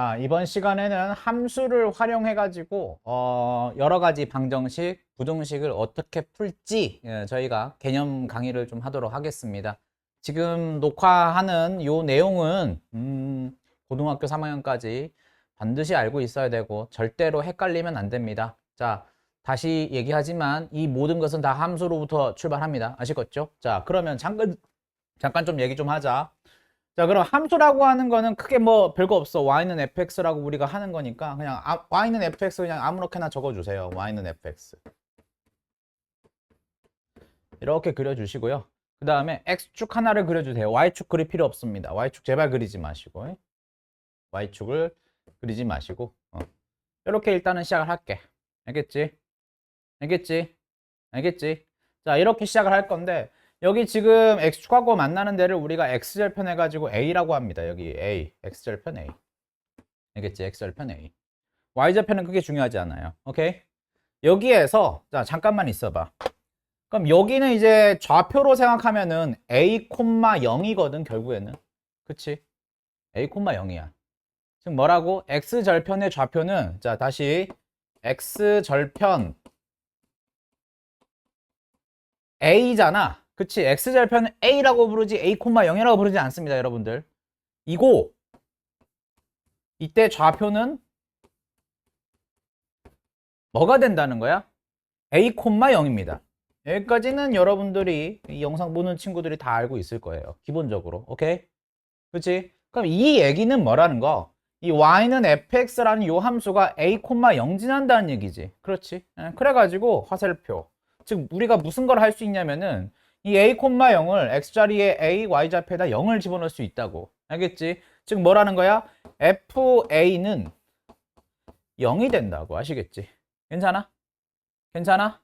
자, 이번 시간에는 함수를 활용해 가지고 여러 가지 방정식, 부등식을 어떻게 풀지 저희가 개념 강의를 좀 하도록 하겠습니다. 지금 녹화하는 요 내용은 고등학교 3학년까지 반드시 알고 있어야 되고 절대로 헷갈리면 안 됩니다. 자, 다시 얘기하지만 이 모든 것은 다 함수로부터 출발합니다. 아시겠죠? 자, 그러면 잠깐 좀 얘기 좀 하자. 자, 그럼 함수라고 하는 거는 크게 뭐 별거 없어. y는 fx라고 우리가 하는 거니까 그냥 y는 fx 그냥 아무렇게나 적어주세요. y는 fx 이렇게 그려주시고요. 그 다음에 x축 하나를 그려주세요. y축 그릴 필요 없습니다. y축 제발 그리지 마시고 y축을 그리지 마시고 이렇게 일단은 시작을 할게. 알겠지? 알겠지? 알겠지? 자, 이렇게 시작을 할 건데 여기 지금 x축하고 만나는 데를 우리가 x절편 해가지고 a라고 합니다. 여기 a, x절편 a. 알겠지? x절편 a. y절편은 그게 중요하지 않아요. 오케이? 여기에서 자 잠깐만 있어봐. 그럼 여기는 이제 좌표로 생각하면은 a, 0이거든 결국에는. 그치? a, 0이야. 즉 뭐라고? x절편의 좌표는 자 다시 x절편 a잖아. 그치? x절편은 a라고 부르지 a, 0이라고 부르지 않습니다, 여러분들. 이고 이때 좌표는 뭐가 된다는 거야? a, 0입니다. 여기까지는 여러분들이 이 영상 보는 친구들이 다 알고 있을 거예요. 기본적으로. 오케이? 그치? 그럼 이 얘기는 뭐라는 거? 이 y는 fx라는 요 함수가 a, 0 지난다는 얘기지. 그렇지? 그래가지고 화살표. 즉 우리가 무슨 걸 할 수 있냐면은 이 a, 0을 x자리에 a, y좌표에다 0을 집어넣을 수 있다고. 알겠지? 즉 뭐라는 거야? fa는 0이 된다고. 아시겠지? 괜찮아? 괜찮아?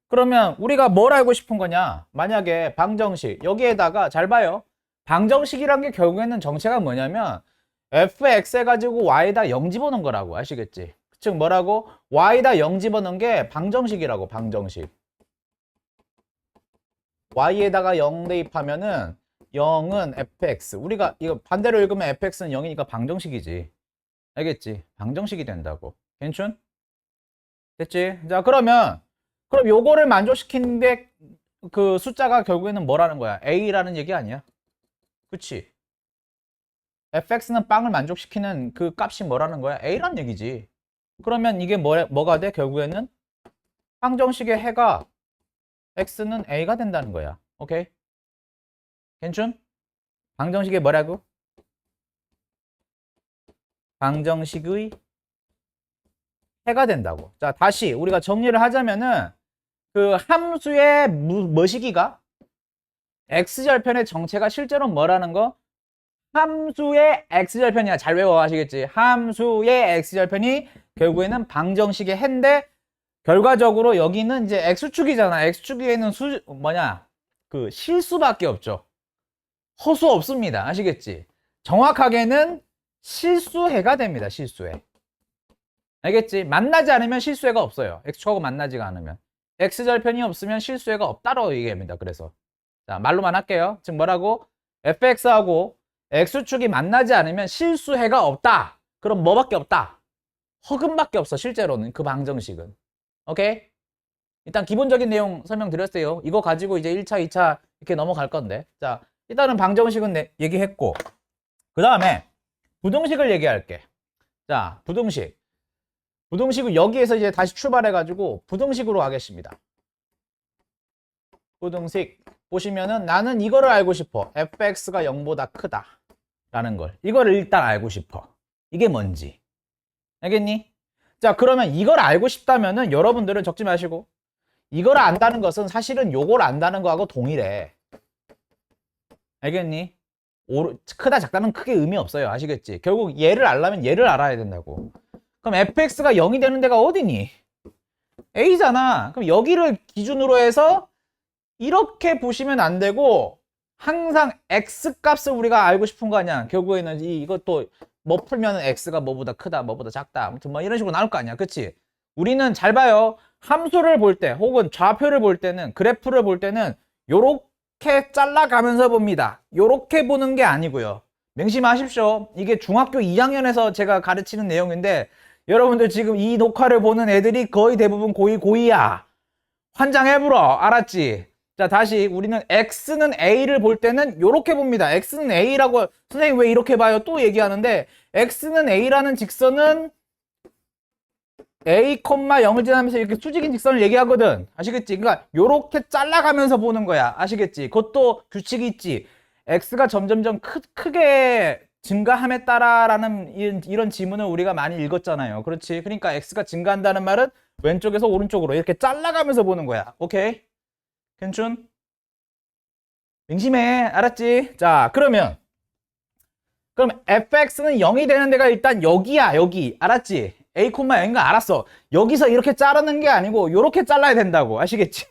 그러면 우리가 뭘 알고 싶은 거냐? 만약에 방정식 여기에다가 잘 봐요. 방정식이란 게 결국에는 정체가 뭐냐면 fx 해가지고 y에다 0 집어넣은 거라고. 아시겠지? 즉 뭐라고? y에다 0 집어넣은 게 방정식이라고. 방정식. y에다가 0 대입하면은 0은 fx. 우리가 이거 반대로 읽으면 fx는 0이니까 방정식이지. 알겠지? 방정식이 된다고. 괜춘? 됐지? 자, 그럼 요거를 만족시키는데 그 숫자가 결국에는 뭐라는 거야? a라는 얘기 아니야? 그치? fx는 빵을 만족시키는 그 값이 뭐라는 거야? a라는 얘기지. 그러면 이게 뭐가 돼? 결국에는 방정식의 해가 x는 a가 된다는 거야. 오케이? 괜춘? 방정식의 뭐라고? 방정식의 해가 된다고. 자, 다시 우리가 정리를 하자면은 그 함수의 뭐시기가 x절편의 정체가 실제로 뭐라는 거? 함수의 x절편이야. 잘 외워. 아시겠지? 함수의 x절편이 결국에는 방정식의 해인데 결과적으로 여기는 이제 x축이잖아. x축에는 그 실수밖에 없죠. 허수 없습니다. 아시겠지? 정확하게는 실수해가 됩니다. 실수해. 알겠지? 만나지 않으면 실수해가 없어요. x축하고 만나지가 않으면. x절편이 없으면 실수해가 없다고 얘기합니다. 그래서 자, 말로만 할게요. 즉 뭐라고? fx하고 x축이 만나지 않으면 실수해가 없다. 그럼 뭐밖에 없다? 허근밖에 없어. 실제로는 그 방정식은. 오케이? 일단 기본적인 내용 설명드렸어요. 이거 가지고 이제 1차, 2차 이렇게 넘어갈 건데. 자, 일단은 방정식은 얘기했고 그 다음에 부등식을 얘기할게. 자, 부등식은 여기에서 이제 다시 출발해가지고 부등식으로 하겠습니다. 부등식 보시면은 나는 이거를 알고 싶어. fx가 0보다 크다 라는 걸. 이거를 일단 알고 싶어. 이게 뭔지. 알겠니? 자, 그러면 이걸 알고 싶다면은 여러분들은 적지 마시고 이걸 안다는 것은 사실은 요걸 안다는 거하고 동일해. 알겠니? 크다 작다는 크게 의미 없어요. 아시겠지? 결국 얘를 알려면 얘를 알아야 된다고. 그럼 fx가 0이 되는 데가 어디니? a잖아. 그럼 여기를 기준으로 해서 이렇게 보시면 안 되고 항상 x값을 우리가 알고 싶은 거 아니야. 결국에는 이것도 뭐 풀면 x가 뭐보다 크다, 뭐보다 작다. 아무튼 뭐 이런 식으로 나올 거 아니야. 그치? 우리는 잘 봐요. 함수를 볼 때 혹은 좌표를 볼 때는 그래프를 볼 때는 요렇게 잘라가면서 봅니다. 요렇게 보는 게 아니고요. 명심하십시오. 이게 중학교 2학년에서 제가 가르치는 내용인데 여러분들 지금 이 녹화를 보는 애들이 거의 대부분 고2야. 환장해불어. 알았지? 자, 다시 우리는 X는 A를 볼 때는 이렇게 봅니다. X는 A라고 선생님 왜 이렇게 봐요? 또 얘기하는데 X는 A라는 직선은 A, 0을 지나면서 이렇게 수직인 직선을 얘기하거든. 아시겠지? 그러니까 요렇게 잘라가면서 보는 거야. 아시겠지? 그것도 규칙이 있지. X가 점점점 크게 증가함에 따라라는 이런 지문을 우리가 많이 읽었잖아요. 그렇지? 그러니까 X가 증가한다는 말은 왼쪽에서 오른쪽으로 이렇게 잘라가면서 보는 거야. 오케이? 괜춘? 명심해. 알았지? 자, 그럼 fx는 0이 되는 데가 일단 여기야. 여기. 알았지? a, n가 알았어. 여기서 이렇게 자르는 게 아니고 이렇게 잘라야 된다고. 아시겠지?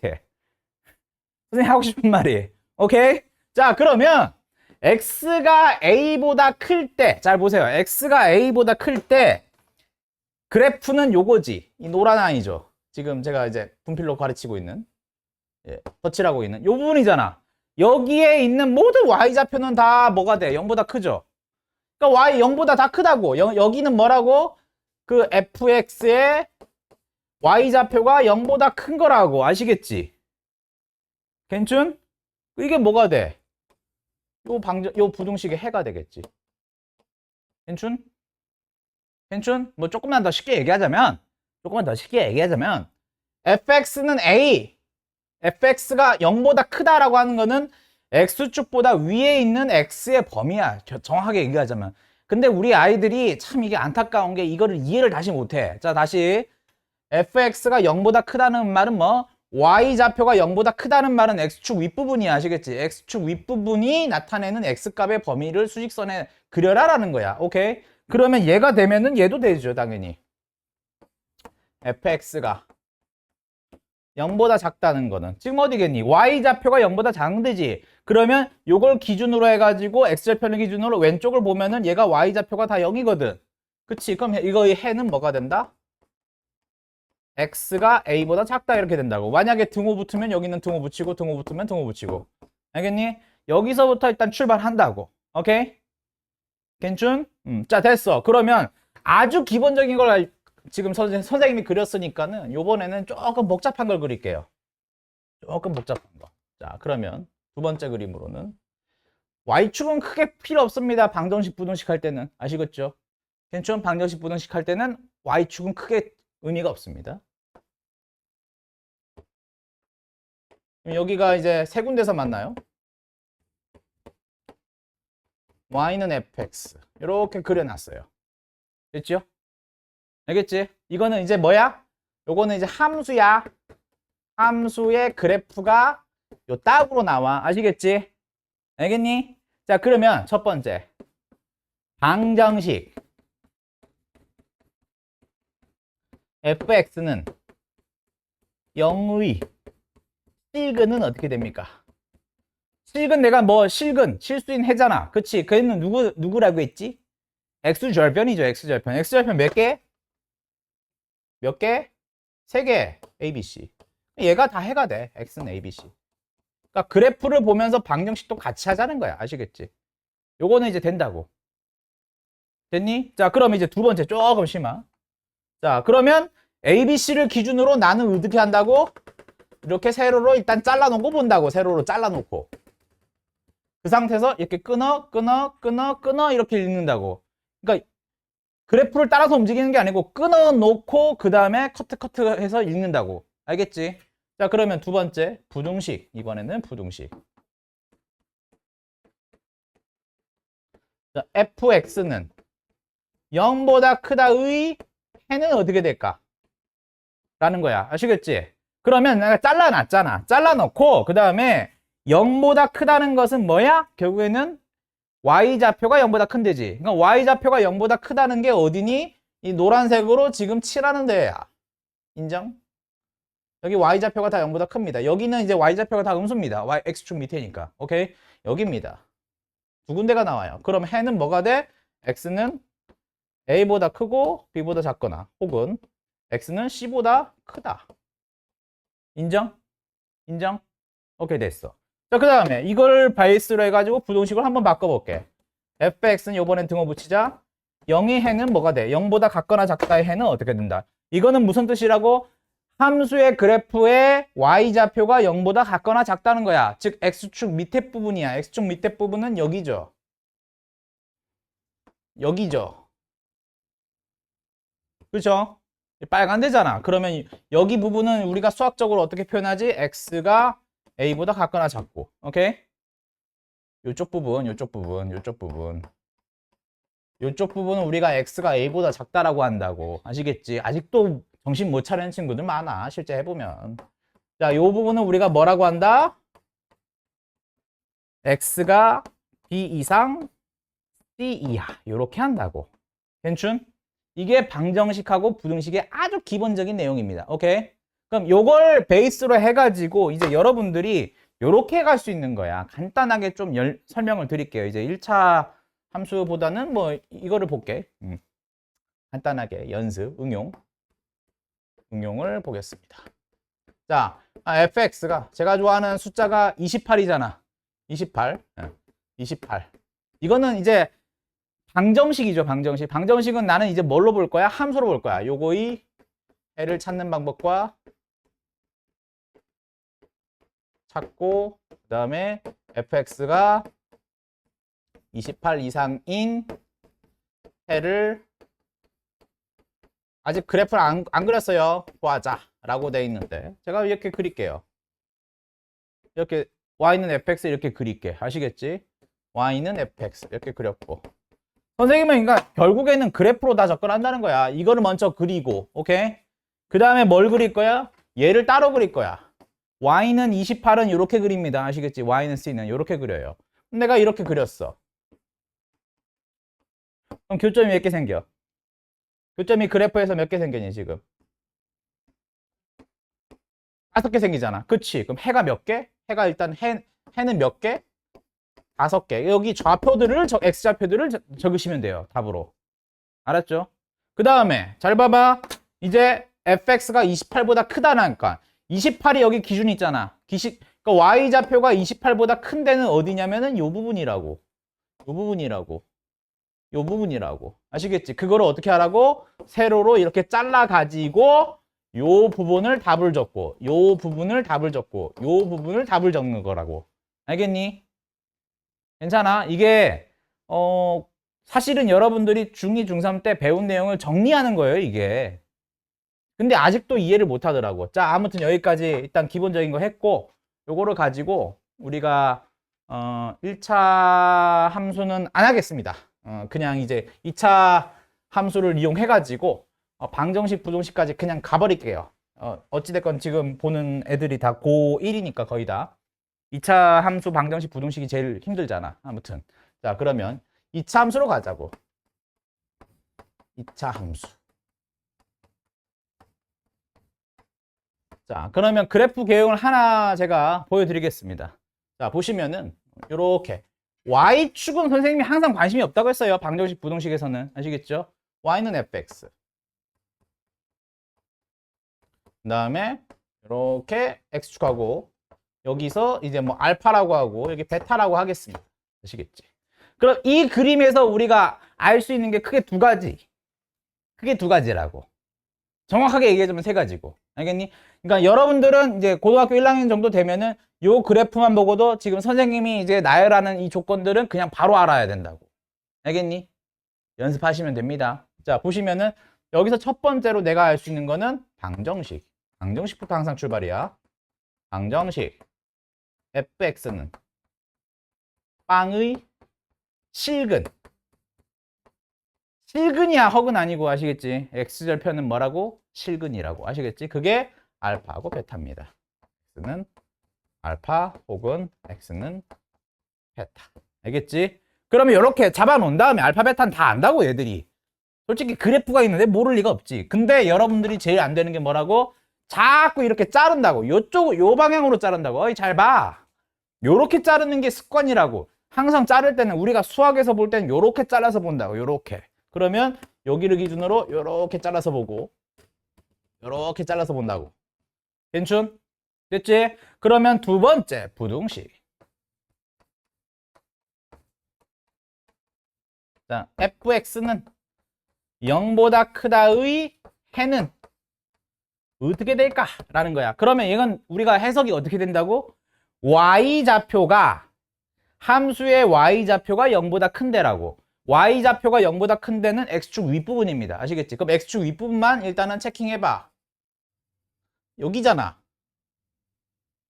선생님 하고 싶은 말이. 오케이? 자, 그러면 x가 a보다 클 때, 잘 보세요. x가 a보다 클 때 그래프는 요거지. 이 노란 아이죠. 지금 제가 이제 분필로 가르치고 있는, 덧칠하고 있는 요 부분이잖아. 여기에 있는 모든 y좌표는 다 뭐가 돼? 0보다 크죠? 그러니까 y 0보다 다 크다고. 여기는 뭐라고? 그 fx의 y좌표가 0보다 큰 거라고. 아시겠지? 괜춘? 이게 뭐가 돼? 요 부등식의 해가 되겠지. 괜춘? 괜춘? 뭐 조금만 더 쉽게 얘기하자면 fx는 a, fx가 0보다 크다라고 하는 거는 x축보다 위에 있는 x의 범위야. 정확하게 얘기하자면. 근데 우리 아이들이 참 이게 안타까운 게 이거를 이해를 다시 못해. 자, 다시 fx가 0보다 크다는 말은 뭐? y좌표가 0보다 크다는 말은 x축 윗부분이야. 아시겠지? x축 윗부분이 나타내는 x값의 범위를 수직선에 그려라 라는 거야. 오케이? 그러면 얘가 되면은 얘도 되죠. 당연히. fx가 0보다 작다는 거는 지금 어디겠니? y좌표가 0보다 작은 데지. 그러면 요걸 기준으로 해가지고 x좌표를 기준으로 왼쪽을 보면은 얘가 y좌표가 다 0이거든. 그치? 그럼 이거의 해는 뭐가 된다? x가 a보다 작다 이렇게 된다고. 만약에 등호 붙으면 여기는 등호 붙이고 등호 붙으면 등호 붙이고. 알겠니? 여기서부터 일단 출발한다고. 오케이? 괜춘? 자, 됐어. 그러면 아주 기본적인 걸 지금 선생님이 그렸으니까는 요번에는 조금 복잡한 걸 그릴게요. 조금 복잡한 거. 자, 그러면 두 번째 그림으로는 y축은 크게 필요 없습니다. 방정식 부등식 할 때는. 아시겠죠? 괜찮은 방정식 부등식 할 때는 y축은 크게 의미가 없습니다. 여기가 이제 세 군데서 만나요. y는 fx 이렇게 그려놨어요. 됐죠? 알겠지? 이거는 이제 뭐야? 요거는 이제 함수야. 함수의 그래프가 요 딱으로 나와. 아시겠지? 알겠니? 자, 그러면 첫 번째 방정식 fx는 0의 실근은 어떻게 됩니까? 실근 내가 뭐 실수인 해잖아. 그치? 걔는 누구라고 했지? x절편이죠. x절편. x절편 몇 개? 몇 개? 3개. abc. 얘가 다 해가 돼. x는 abc. 그러니까 그래프를 보면서 방정식도 같이 하자는 거야. 아시겠지? 요거는 이제 된다고. 됐니? 자, 그럼 이제 두 번째 조금 심화. 자, 그러면 abc를 기준으로 나는 어떻게 한다고? 이렇게 세로로 일단 잘라놓고 본다고. 세로로 잘라놓고. 그 상태에서 이렇게 끊어 이렇게 읽는다고. 그러니까 그래프를 따라서 움직이는 게 아니고 끊어놓고 그 다음에 커트해서 읽는다고. 알겠지? 자, 그러면 두 번째 부등식. 이번에는 부등식. 자, fx는 0보다 크다의 해는 어떻게 될까? 라는 거야. 아시겠지? 그러면 내가 잘라놨잖아. 잘라놓고 그 다음에 0보다 크다는 것은 뭐야? 결국에는 y좌표가 0보다 큰 데지. 그러니까 y좌표가 0보다 크다는 게 어디니? 이 노란색으로 지금 칠하는 데야. 인정? 여기 y좌표가 다 0보다 큽니다. 여기는 이제 y좌표가 다 음수입니다. x축 밑에니까. 오케이? 여기입니다. 두 군데가 나와요. 그럼 해는 뭐가 돼? x는 a보다 크고 b보다 작거나 혹은 x는 c보다 크다. 인정? 인정? 오케이, 됐어. 자, 그 다음에 이걸 베이스로 해가지고 부등식을 한번 바꿔볼게. fx는 요번엔 등호 붙이자. 0의 해는 뭐가 돼? 0보다 같거나 작다의 해는 어떻게 된다? 이거는 무슨 뜻이라고? 함수의 그래프의 y좌표가 0보다 같거나 작다는 거야. 즉 x축 밑에 부분이야. x축 밑에 부분은 여기죠. 여기죠. 그렇죠? 빨간 데잖아. 그러면 여기 부분은 우리가 수학적으로 어떻게 표현하지? x가 a보다 같거나 작고. 오케이? 요쪽 부분, 요쪽 부분, 요쪽 부분. 요쪽 부분은 우리가 x가 a보다 작다라고 한다고. 아시겠지? 아직도 정신 못 차리는 친구들 많아. 실제 해보면. 자, 요 부분은 우리가 뭐라고 한다? x가 b 이상 c 이하. 요렇게 한다고. 괜춘? 이게 방정식하고 부등식의 아주 기본적인 내용입니다. 오케이? 그럼 요걸 베이스로 해가지고 이제 여러분들이 요렇게 갈 수 있는 거야. 간단하게 좀 설명을 드릴게요. 이제 1차 함수보다는 뭐 이거를 볼게. 간단하게 연습, 응용을 보겠습니다. 자, fx가 제가 좋아하는 숫자가 28이잖아. 28. 28. 이거는 이제 방정식이죠, 방정식. 방정식은 나는 이제 뭘로 볼 거야? 함수로 볼 거야. 요거의 해를 찾는 방법과 찾고, 그 다음에 fx가 28 이상인 해를 아직 그래프를 안 그렸어요. 구하자 라고 돼 있는데 제가 이렇게 그릴게요. 이렇게 y는 fx 이렇게 그릴게. 아시겠지? y는 fx 이렇게 그렸고, 선생님은 그러니까 결국에는 그래프로 다 접근한다는 거야. 이거를 먼저 그리고, 오케이? 그 다음에 뭘 그릴 거야? 얘를 따로 그릴 거야. y는 28은 이렇게 그립니다. 아시겠지? y는 c는 이렇게 그려요. 내가 이렇게 그렸어. 그럼 교점이 몇 개 생겨? 교점이 그래프에서 몇 개 생겼니 지금? 5개 생기잖아. 그치? 그럼 해가 몇 개? 해가 일단 해는 몇 개? 5개. 여기 좌표들을 x좌표들을 적으시면 돼요. 답으로. 알았죠? 그 다음에 잘 봐봐. 이제 fx가 28보다 크다라니까. 28이 여기 기준이 있잖아. 그러니까 y좌표가 28보다 큰 데는 어디냐면은 요 부분이라고. 요 부분이라고. 요 부분이라고. 아시겠지? 그거를 어떻게 하라고? 세로로 이렇게 잘라가지고 요 부분을 답을 적고, 요 부분을 답을 적고, 요 부분을 답을 적는 거라고. 알겠니? 괜찮아? 이게 사실은 여러분들이 중2, 중3 때 배운 내용을 정리하는 거예요, 이게. 근데 아직도 이해를 못 하더라고. 자, 아무튼 여기까지 일단 기본적인 거 했고, 요거를 가지고 우리가 1차 함수는 안 하겠습니다. 그냥 이제 2차 함수를 이용해 가지고 방정식, 부등식까지 그냥 가버릴게요. 어찌됐건 지금 보는 애들이 다 고1이니까 거의 다 2차 함수, 방정식, 부등식이 제일 힘들잖아. 아무튼 자, 그러면 2차 함수로 가자고. 2차 함수. 자, 그러면 그래프 개형을 하나 제가 보여드리겠습니다. 자, 보시면은 이렇게 y축은 선생님이 항상 관심이 없다고 했어요. 방정식, 부등식에서는. 아시겠죠? y는 fx. 그 다음에 이렇게 x축하고 여기서 이제 뭐 알파라고 하고 여기 베타라고 하겠습니다. 아시겠지? 그럼 이 그림에서 우리가 알 수 있는 게 크게 두 가지. 크게 두 가지라고. 정확하게 얘기해주면 세 가지고. 알겠니? 그러니까 여러분들은 이제 고등학교 1학년 정도 되면은 요 그래프만 보고도 지금 선생님이 이제 나열하는 이 조건들은 그냥 바로 알아야 된다고. 알겠니? 연습하시면 됩니다. 자, 보시면은 여기서 첫 번째로 내가 알 수 있는 거는 방정식. 방정식부터 항상 출발이야. 방정식. fx는 빵의 실근. 실근이야, 허근 아니고. 아시겠지? x절편은 뭐라고? 실근이라고. 아시겠지? 그게 알파하고 베타입니다. x는 알파 혹은 x는 베타. 알겠지? 그러면 이렇게 잡아놓은 다음에 알파, 베타는 다 안다고, 얘들이. 솔직히 그래프가 있는데 모를 리가 없지. 근데 여러분들이 제일 안 되는 게 뭐라고? 자꾸 이렇게 자른다고. 요 방향으로 자른다고. 어이, 잘 봐. 요렇게 자르는 게 습관이라고. 항상 자를 때는 우리가 수학에서 볼 때는 요렇게 잘라서 본다고. 요렇게. 그러면 여기를 기준으로 요렇게 잘라서 보고 요렇게 잘라서 본다고. 괜춘? 됐지? 그러면 두 번째 부등식. 자, fx는 0보다 크다의 해는 어떻게 될까? 라는 거야. 그러면 이건 우리가 해석이 어떻게 된다고? y좌표가 함수의 y좌표가 0보다 큰데라고. y좌표가 0보다 큰 데는 x축 윗부분입니다. 아시겠지? 그럼 x축 윗부분만 일단은 체킹해봐. 여기잖아.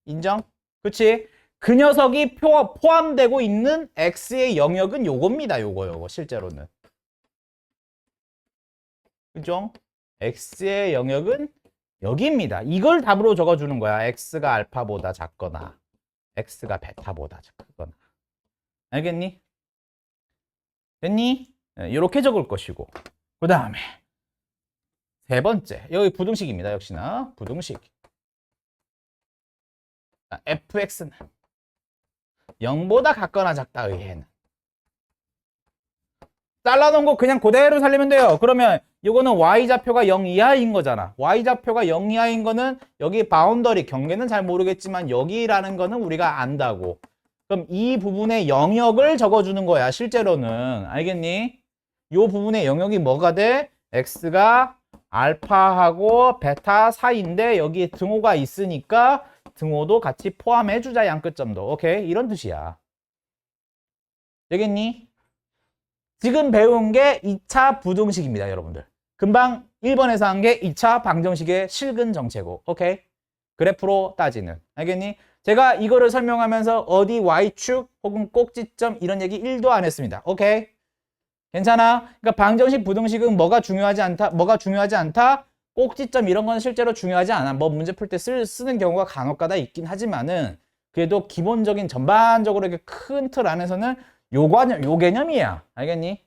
인정? 그치? 그 녀석이 포함되고 있는 x의 영역은 요겁니다. 요거 실제로는. 그죠? x의 영역은 여기입니다. 이걸 답으로 적어주는 거야. x가 알파보다 작거나 x가 베타보다 작거나. 알겠니? 됐니? 이렇게 적을 것이고, 그 다음에 세 번째, 여기 부등식입니다. 역시나 부등식. fx는 0보다 같거나 작다의 해는. 잘라놓은 거 그냥 그대로 살리면 돼요. 그러면 이거는 y좌표가 0 이하인 거잖아. y좌표가 0 이하인 거는 여기 바운더리, 경계는 잘 모르겠지만 여기라는 거는 우리가 안다고. 그럼 이 부분의 영역을 적어주는 거야. 실제로는. 알겠니? 이 부분의 영역이 뭐가 돼? x가 알파하고 베타 사이인데 여기 등호가 있으니까 등호도 같이 포함해주자. 양끝점도. 오케이? 이런 뜻이야. 되겠니? 지금 배운 게 2차 부등식입니다. 여러분들. 금방 1번에서 한 게 2차 방정식의 실근 정체고. 오케이? 그래프로 따지는. 알겠니? 제가 이거를 설명하면서 어디 y축 혹은 꼭지점 이런 얘기 1도 안 했습니다. 오케이? 괜찮아? 그러니까 방정식, 부등식은 뭐가 중요하지 않다? 꼭지점 이런 건 실제로 중요하지 않아. 뭐 문제 풀 때 쓰는 경우가 간혹가다 있긴 하지만은 그래도 기본적인 전반적으로 이렇게 큰 틀 안에서는 요 개념이야. 알겠니?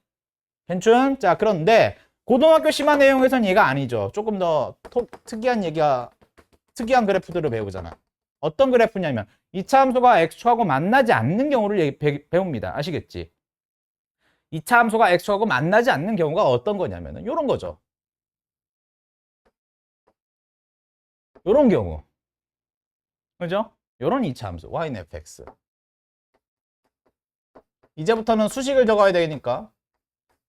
괜춘? 자, 그런데 고등학교 심화 내용에서는 얘가 아니죠. 조금 더 특이한 그래프들을 배우잖아. 어떤 그래프냐면 2차 함수가 x축하고 만나지 않는 경우를 배웁니다. 아시겠지? 2차 함수가 x축하고 만나지 않는 경우가 어떤 거냐면은 요런 거죠. 요런 경우. 그죠? 요런 2차 함수 y는 fx. 이제부터는 수식을 적어야 되니까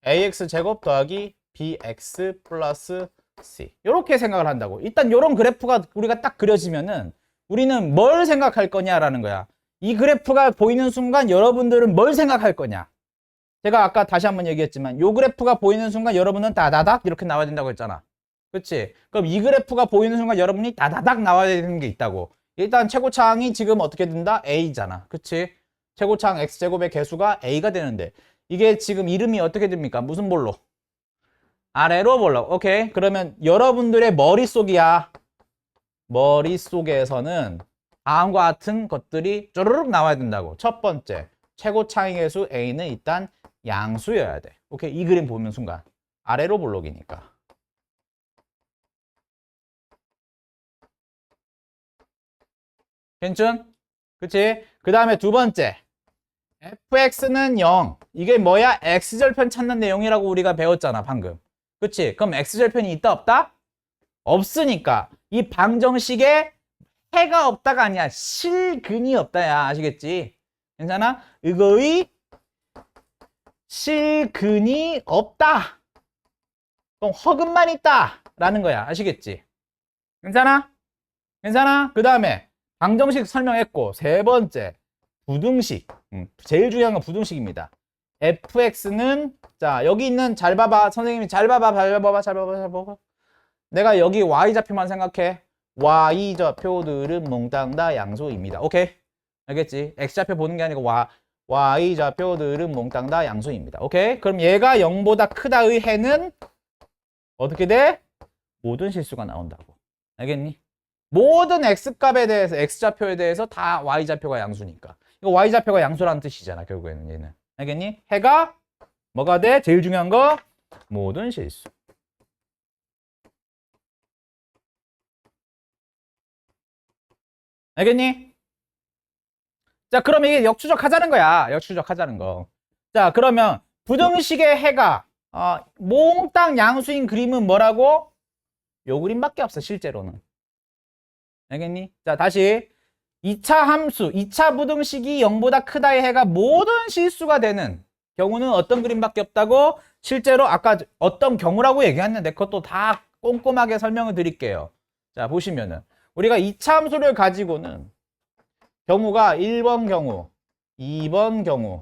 ax 제곱 더하기 bx 플러스 c. 이렇게 생각을 한다고. 일단 요런 그래프가 우리가 딱 그려지면은 우리는 뭘 생각할 거냐라는 거야. 이 그래프가 보이는 순간 여러분들은 뭘 생각할 거냐. 제가 아까 다시 한번 얘기했지만 요 그래프가 보이는 순간 여러분은 다다닥 이렇게 나와야 된다고 했잖아. 그치? 그럼 이 그래프가 보이는 순간 여러분이 다다닥 나와야 되는 게 있다고. 일단 최고차항이 지금 어떻게 된다? a잖아. 그치? 최고차항 x제곱의 개수가 a가 되는데 이게 지금 이름이 어떻게 됩니까? 무슨 볼록? 아래로 볼록. 오케이? 그러면 여러분들의 머릿속이야. 머릿속에서는 다음과 같은 것들이 쪼르륵 나와야 된다고. 첫 번째, 최고차항의 개수 a는 일단 양수여야 돼. 오케이? 이 그림 보면 순간 아래로 볼록이니까. 괜춘? 그치? 그 다음에 두 번째, fx는 0. 이게 뭐야? x절편 찾는 내용이라고 우리가 배웠잖아, 방금. 그치? 그럼 x절편이 있다, 없다? 없으니까 이 방정식에 해가 없다가 아니야. 실근이 없다야. 아시겠지? 괜찮아? 이거의 실근이 없다. 그럼 허근만 있다. 라는 거야. 아시겠지? 괜찮아? 괜찮아? 그 다음에 방정식 설명했고, 세 번째, 부등식. 제일 중요한 건 부등식입니다. fx는, 자, 여기 있는, 잘 봐봐. 선생님이 잘 봐봐. 내가 여기 y좌표만 생각해. y좌표들은 몽땅 다 양수입니다. 오케이? 알겠지? x좌표 보는 게 아니고 y좌표들은 몽땅 다 양수입니다. 오케이? 그럼 얘가 0보다 크다의 해는 어떻게 돼? 모든 실수가 나온다고. 알겠니? 모든 x값에 대해서, x좌표에 대해서 다 y좌표가 양수니까. 이거 y좌표가 양수라는 뜻이잖아, 결국에는 얘는. 알겠니? 해가 뭐가 돼? 제일 중요한 거 모든 실수. 알겠니? 자, 그럼 이게 역추적하자는 거야. 역추적하자는 거. 자, 그러면 부등식의 해가 몽땅 양수인 그림은 뭐라고? 요 그림밖에 없어, 실제로는. 알겠니? 자, 다시 2차 함수, 2차 부등식이 0보다 크다의 해가 모든 실수가 되는 경우는 어떤 그림밖에 없다고? 실제로 아까 어떤 경우라고 얘기했는데 그것도 다 꼼꼼하게 설명을 드릴게요. 자, 보시면은 우리가 이차 함수를 가지고는 경우가 1번 경우, 2번 경우,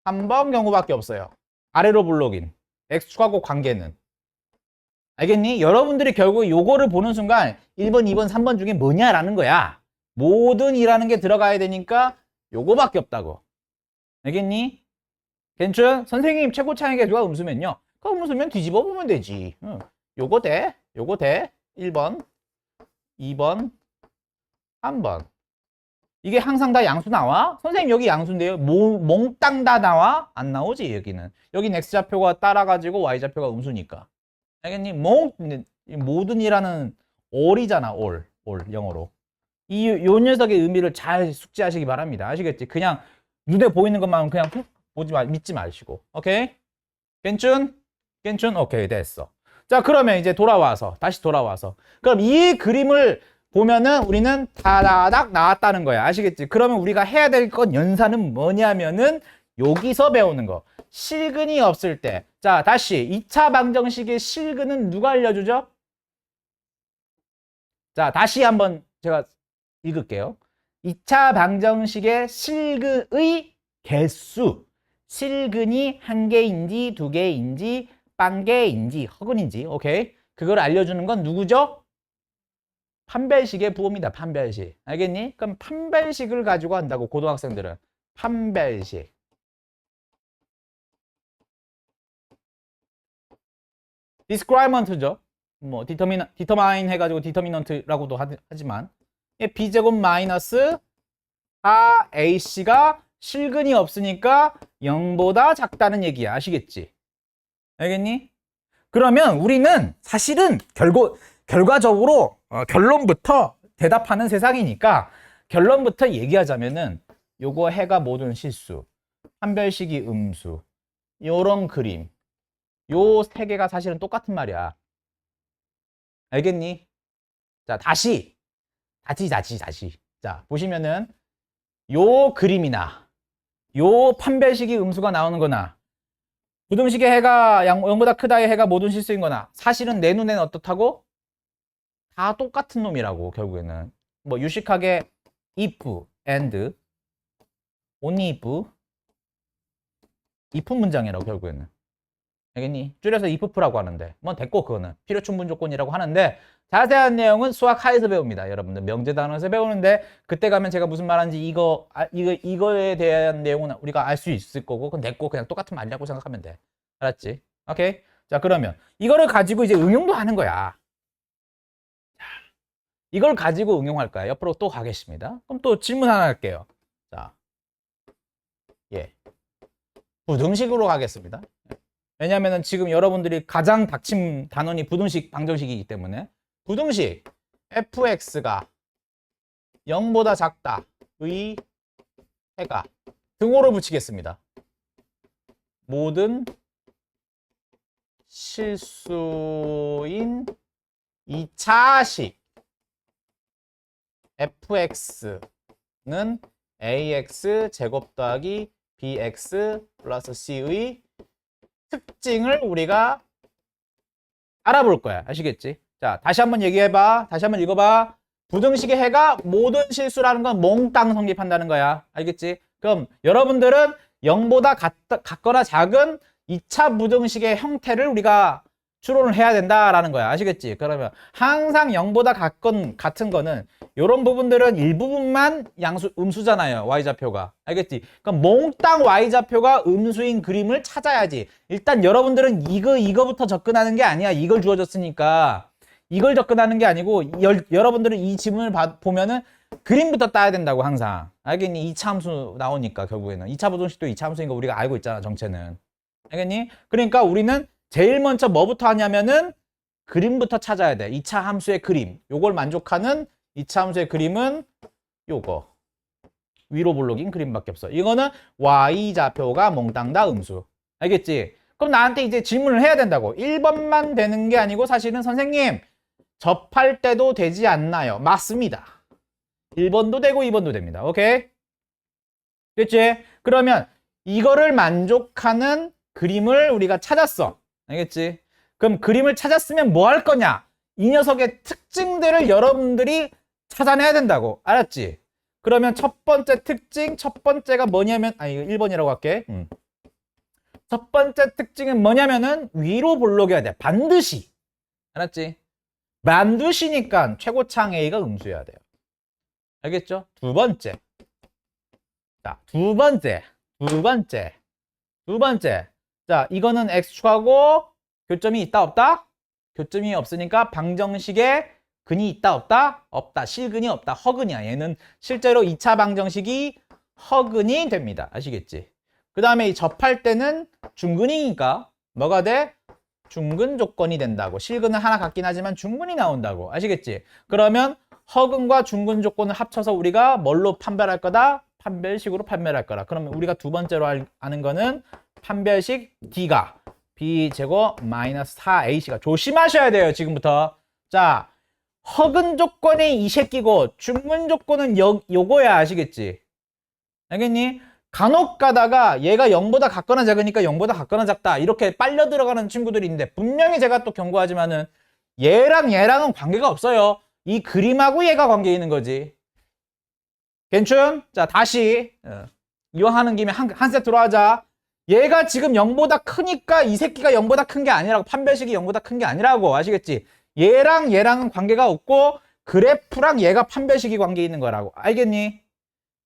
3번 경우밖에 없어요. 아래로 블록인 x축하고 관계는. 알겠니? 여러분들이 결국 요거를 보는 순간 1번, 2번, 3번 중에 뭐냐라는 거야. 모든이라는 게 들어가야 되니까 요거밖에 없다고. 알겠니? 괜찮? 선생님 최고 차이 계수가 음수면요. 그 음수면 뒤집어 보면 되지. 요거 돼. 요거 돼. 1번, 2번, 3번. 이게 항상 다 양수 나와? 선생님 여기 양수인데요. 몽땅 다 나와? 안 나오지 여기는. 여긴 x좌표가 따라가지고 y좌표가 음수니까. 알겠니? 모든이라는 all이잖아. all 영어로. 요 녀석의 의미를 잘 숙지하시기 바랍니다. 아시겠지? 그냥 눈에 보이는 것만 그냥 믿지 마시고. 오케이? 괜춘? 오케이, 됐어. 자, 그러면 이제 다시 돌아와서. 그럼 이 그림을 보면은 우리는 다다닥 나왔다는 거야. 아시겠지? 그러면 우리가 해야 될 건 연산은 뭐냐면은 여기서 배우는 거. 실근이 없을 때. 자, 다시 2차 방정식의 실근은 누가 알려주죠? 자, 다시 한번 제가 읽을게요. 2차 방정식의 실근의 개수. 실근이 한 개인지 두 개인지 빵개인지 허근인지 오케이? 그걸 알려주는 건 누구죠? 판별식의 부호입니다. 판별식. 알겠니? 그럼 판별식을 가지고 한다고 고등학생들은. 판별식. 디스크라이먼트죠. 뭐 디터마인 해가지고 디터미넌트라고도 하지만 b제곱 마이너스 4ac가 실근이 없으니까 0보다 작다는 얘기야. 아시겠지? 알겠니? 그러면 우리는 사실은 결과적으로 결론부터 대답하는 세상이니까 결론부터 얘기하자면은 요거 해가 모든 실수, 판별식이 음수, 요런 그림 요 세 개가 사실은 똑같은 말이야. 알겠니? 자, 다시. 자, 보시면은 요 그림이나 요 판별식이 음수가 나오는 거나 부등식의 해가 0보다 크다의 해가 모든 실수인 거나 사실은 내 눈에는 어떻다고? 다 똑같은 놈이라고 결국에는. 뭐 유식하게 if, and, only if 문장이라고 결국에는. 알겠니? 줄여서 if라고 하는데 뭐 됐고 그거는 필요 충분 조건이라고 하는데 자세한 내용은 수학 하에서 배웁니다. 여러분들 명제단원에서 배우는데 그때 가면 제가 무슨 말하는지 이거에 대한 내용은 우리가 알 수 있을 거고 그건 됐고 그냥 똑같은 말이라고 생각하면 돼. 알았지? 오케이? 자, 그러면 이거를 가지고 이제 응용도 하는 거야. 자, 이걸 가지고 응용할 거야. 옆으로 또 가겠습니다. 그럼 또 질문 하나 할게요. 자, 예, 부등식으로 가겠습니다. 왜냐면은 지금 여러분들이 가장 닥친 단원이 부등식 방정식이기 때문에 부등식 fx가 0보다 작다의 해가 등호를 붙이겠습니다. 모든 실수인 2차식 fx는 ax 제곱 더하기 bx 플러스 c의 특징을 우리가 알아볼 거야. 아시겠지? 자, 다시 한번 얘기해봐. 다시 한번 읽어봐. 부등식의 해가 모든 실수라는 건 몽땅 성립한다는 거야. 알겠지? 그럼 여러분들은 0보다 같거나 작은 2차 부등식의 형태를 우리가 추론을 해야 된다라는 거야. 아시겠지? 그러면 항상 0보다 같은 거는 이런 부분들은 일부분만 음수잖아요. y좌표가. 알겠지? 그럼 몽땅 y좌표가 음수인 그림을 찾아야지. 일단 여러분들은 이거부터 접근하는 게 아니야. 이걸 주어졌으니까. 이걸 접근하는 게 아니고 여러분들은 이 지문을 보면은 그림부터 따야 된다고 항상. 알겠니? 2차 함수 나오니까 결국에는. 2차 부등식도 2차 함수인 거 우리가 알고 있잖아. 정체는. 알겠니? 그러니까 우리는 제일 먼저 뭐부터 하냐면은 그림부터 찾아야 돼. 2차 함수의 그림. 요걸 만족하는 2차 함수의 그림은 요거. 위로 블록인 그림밖에 없어. 이거는 y좌표가 몽땅 다 음수. 알겠지? 그럼 나한테 이제 질문을 해야 된다고. 1번만 되는 게 아니고 사실은 선생님 접할 때도 되지 않나요? 맞습니다. 1번도 되고 2번도 됩니다. 오케이? 그치? 그러면 이거를 만족하는 그림을 우리가 찾았어. 알겠지? 그럼 그림을 찾았으면 뭐 할 거냐? 이 녀석의 특징들을 여러분들이 찾아내야 된다고. 알았지? 그러면 첫 번째 특징, 첫 번째가 뭐냐면, 이거 1번이라고 할게. 첫 번째 특징은 뭐냐면은 위로 볼록해야 돼. 반드시. 알았지? 반드시니까 최고창 A가 음수여야 돼요. 알겠죠? 두 번째. 자, 두 번째. 자, 이거는 X축하고 교점이 있다, 없다? 교점이 없으니까 방정식에 근이 있다, 없다? 없다. 실근이 없다. 허근이야. 얘는 실제로 2차 방정식이 허근이 됩니다. 아시겠지? 그 다음에 이 접할 때는 중근이니까 뭐가 돼? 중근 조건이 된다고. 실근은 하나 같긴 하지만 중근이 나온다고. 아시겠지? 그러면 허근과 중근 조건을 합쳐서 우리가 뭘로 판별할 거다? 판별식으로 판별할 거라. 그러면 우리가 두 번째로 아는 거는 판별식 D가 B제곱 마이너스 4AC가 조심하셔야 돼요. 지금부터. 자, 허근 조건이 이 새끼고 중근 조건은 요거야. 아시겠지? 알겠니? 간혹 가다가 얘가 0보다 같거나 작으니까 0보다 같거나 작다 이렇게 빨려 들어가는 친구들이 있는데 분명히 제가 또 경고하지만은 얘랑은 관계가 없어요. 이 그림하고 얘가 관계 있는 거지. 괜춘? 자, 다시 이왕하는 김에 한 세트로 하자. 얘가 지금 0보다 크니까 이 새끼가 0보다 큰 게 아니라고. 판별식이 0보다 큰 게 아니라고. 아시겠지? 얘랑은 관계가 없고 그래프랑 얘가 판별식이 관계 있는 거라고. 알겠니?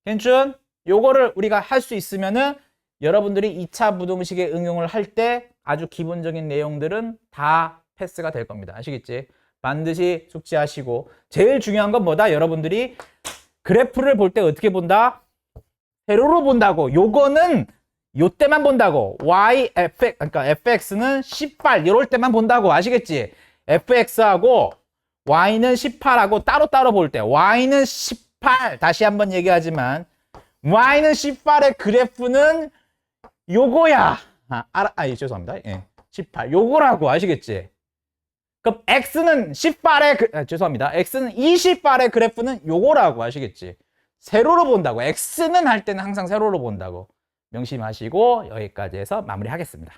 괜춘? 요거를 우리가 할 수 있으면은 여러분들이 2차 부등식에 응용을 할 때 아주 기본적인 내용들은 다 패스가 될 겁니다. 아시겠지? 반드시 숙지하시고 제일 중요한 건 뭐다? 여러분들이 그래프를 볼 때 어떻게 본다? 세로로 본다고. 요거는 요 때만 본다고. 그러니까 fx는 18 이럴 때만 본다고. 아시겠지? fx하고 y는 18하고 따로따로 볼 때 y는 18 다시 한번 얘기하지만 y는 18의 그래프는 요거야. 죄송합니다. 18 요거라고. 아시겠지? 그럼 x는 18의 죄송합니다. x는 28의 그래프는 요거라고. 아시겠지? 세로로 본다고. x는 할 때는 항상 세로로 본다고. 명심하시고 여기까지 해서 마무리하겠습니다.